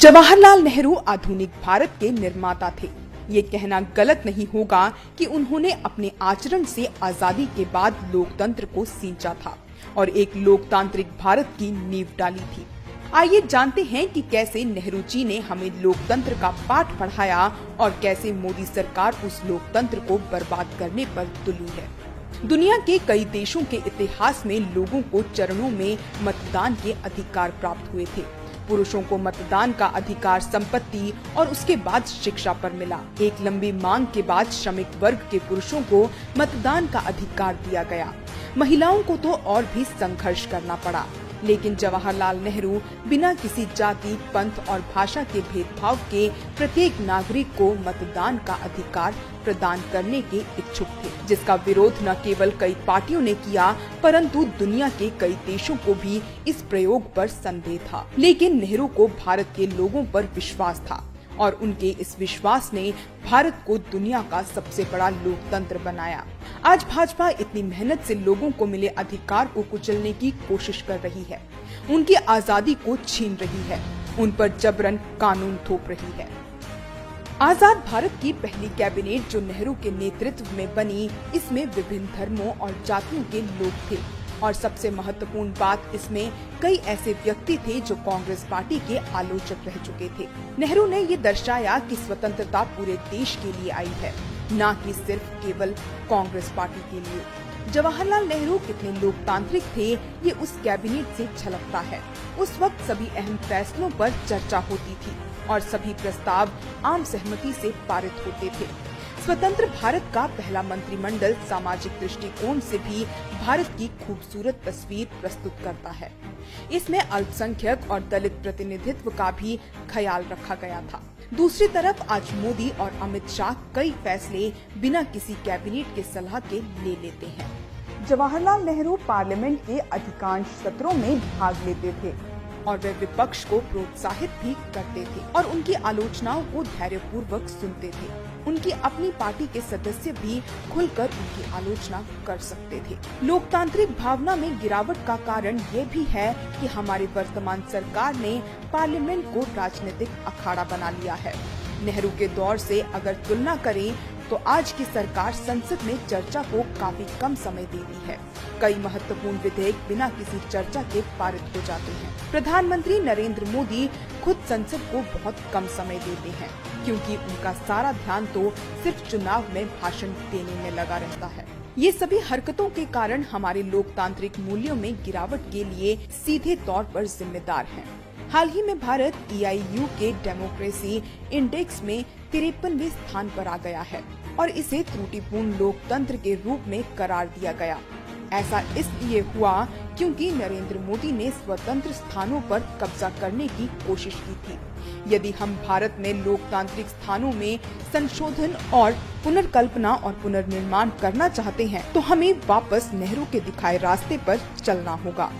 जवाहरलाल नेहरू आधुनिक भारत के निर्माता थे। ये कहना गलत नहीं होगा कि उन्होंने अपने आचरण से आजादी के बाद लोकतंत्र को सींचा था और एक लोकतांत्रिक भारत की नींव डाली थी। आइए जानते हैं कि कैसे नेहरू जी ने हमें लोकतंत्र का पाठ पढ़ाया और कैसे मोदी सरकार उस लोकतंत्र को बर्बाद करने पर तुली है। दुनिया के कई देशों के इतिहास में लोगों को चरणों में मतदान के अधिकार प्राप्त हुए थे। पुरुषों को मतदान का अधिकार संपत्ति और उसके बाद शिक्षा पर मिला। एक लंबी मांग के बाद श्रमिक वर्ग के पुरुषों को मतदान का अधिकार दिया गया। महिलाओं को तो और भी संघर्ष करना पड़ा, लेकिन जवाहरलाल नेहरू बिना किसी जाति, पंथ और भाषा के भेदभाव के प्रत्येक नागरिक को मतदान का अधिकार प्रदान करने के इच्छुक थे, जिसका विरोध न केवल कई पार्टियों ने किया परंतु दुनिया के कई देशों को भी इस प्रयोग पर संदेह था। लेकिन नेहरू को भारत के लोगों पर विश्वास था और उनके इस विश्वास ने भारत को दुनिया का सबसे बड़ा लोकतंत्र बनाया। आज भाजपा इतनी मेहनत से लोगों को मिले अधिकार को कुचलने की कोशिश कर रही है, उनकी आजादी को छीन रही है, उन पर जबरन कानून थोप रही है। आजाद भारत की पहली कैबिनेट जो नेहरू के नेतृत्व में बनी, इसमें विभिन्न धर्मों और जातियों के लोग थे और सबसे महत्वपूर्ण बात, इसमें कई ऐसे व्यक्ति थे जो कांग्रेस पार्टी के आलोचक रह चुके थे। नेहरू ने ये दर्शाया कि स्वतंत्रता पूरे देश के लिए आई है, न कि सिर्फ केवल कांग्रेस पार्टी के लिए। जवाहरलाल नेहरू कितने लोकतांत्रिक थे, ये उस कैबिनेट से झलकता है। उस वक्त सभी अहम फैसलों पर चर्चा होती थी और सभी प्रस्ताव आम सहमति से पारित होते थे। स्वतंत्र भारत का पहला मंत्रिमंडल सामाजिक दृष्टिकोण से भी भारत की खूबसूरत तस्वीर प्रस्तुत करता है। इसमें अल्पसंख्यक और दलित प्रतिनिधित्व का भी ख्याल रखा गया था। दूसरी तरफ आज मोदी और अमित शाह कई फैसले बिना किसी कैबिनेट के सलाह के ले लेते हैं। जवाहरलाल नेहरू पार्लियामेंट के अधिकांश सत्रों में भाग लेते थे और वे विपक्ष को प्रोत्साहित भी करते थे और उनकी आलोचनाओं को धैर्यपूर्वक सुनते थे। उनकी अपनी पार्टी के सदस्य भी खुलकर उनकी आलोचना कर सकते थे। लोकतांत्रिक भावना में गिरावट का कारण ये भी है कि हमारी वर्तमान सरकार ने पार्लियामेंट को राजनीतिक अखाड़ा बना लिया है। नेहरू के दौर से अगर तुलना करें तो आज की सरकार संसद में चर्चा को काफी कम समय देती है। कई महत्वपूर्ण विधेयक बिना किसी चर्चा के पारित हो जाते हैं। प्रधानमंत्री नरेंद्र मोदी खुद संसद को बहुत कम समय देते हैं, क्योंकि उनका सारा ध्यान तो सिर्फ चुनाव में भाषण देने में लगा रहता है। ये सभी हरकतों के कारण हमारे लोकतांत्रिक मूल्यों में गिरावट के लिए सीधे तौर पर जिम्मेदार हैं। हाल ही में भारत EIU के डेमोक्रेसी इंडेक्स में 53वें स्थान पर आ गया है और इसे त्रुटिपूर्ण लोकतंत्र के रूप में करार दिया गया। ऐसा इसलिए हुआ क्योंकि नरेंद्र मोदी ने स्वतंत्र स्थानों पर कब्जा करने की कोशिश की थी। यदि हम भारत में लोकतांत्रिक स्थानों में संशोधन और पुनर्कल्पना और पुनर्निर्माण करना चाहते हैं तो हमें वापस नेहरू के दिखाए रास्ते पर चलना होगा।